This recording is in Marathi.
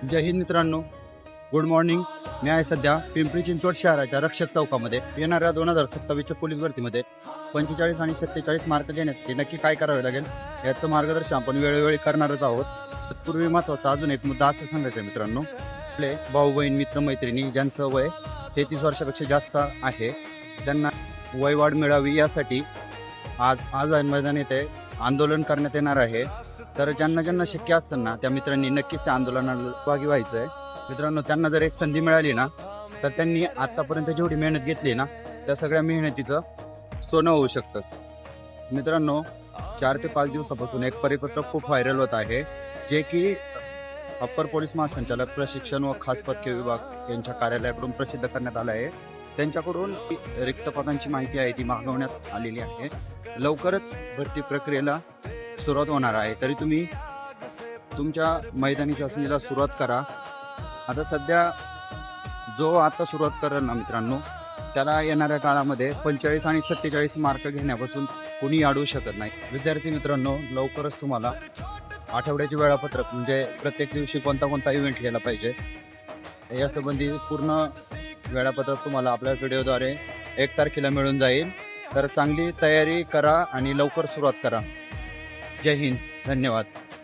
जय हिंद मित्रांनो, गुड मॉर्निंग. मी आहे सध्या पिंपरी चिंचवड शहराच्या रक्षक चौकामध्ये. येणाऱ्या 2027च्या पोलीस भरतीमध्ये 45 आणि 47 मार्क घेण्यासाठी नक्की काय करावे लागेल याचं मार्गदर्शन आपण वेळोवेळी करणारच आहोत. तत्पूर्वी महत्त्वाचा अजून एक मुद्दा असं सांगायचा आहे मित्रांनो, आपले भाऊ बहीण मित्रमैत्रिणी ज्यांचं वय 33 वर्षापेक्षा जास्त आहे त्यांना वयवाढ मिळावी यासाठी आज मैदान येथे आंदोलन करण्यात येणार आहे. तर ज्यांना शक्य असतं ना त्या मित्रांनी नक्कीच त्या आंदोलनाला सहभागी व्हायचं आहे. मित्रांनो, त्यांना जर एक संधी मिळाली ना तर त्यांनी आतापर्यंत जेवढी मेहनत घेतली ना त्या सगळ्या मेहनतीचं सोनं होऊ शकतं. मित्रांनो, 4 ते 5 दिवसापासून एक परिपत्रक खूप व्हायरल होत आहे, जे की अप्पर पोलीस महासंचालक प्रशिक्षण व खास पथके विभाग यांच्या कार्यालयाकडून प्रसिद्ध करण्यात आलं आहे. त्यांच्याकडून रिक्त पदांची माहिती आहे ती मागवण्यात आलेली आहे. लवकरच भरती प्रक्रियेला सुरुवात होणार आहे. तरी तुम्ही तुमच्या मैदानी चाचणीला सुरुवात करा. आता सध्या जो आता सुरुवात करेल ना मित्रांनो, त्याला येणाऱ्या काळामध्ये 45 आणि 47 मार्क घेण्यापासून कोणी अडवू शकत नाही. विद्यार्थी मित्रांनो, लवकरच तुम्हाला आठवड्याचे वेळापत्रक म्हणजे प्रत्येक दिवशी कोणता इव्हेंट केला पाहिजे यासंबंधी पूर्ण वेळापत्रक तुम्हाला आपल्या व्हिडिओद्वारे 1 तारखेला मिळून जाईल. तर चांगली तयारी करा आणि लवकर सुरुवात करा. जय हिंद, धन्यवाद.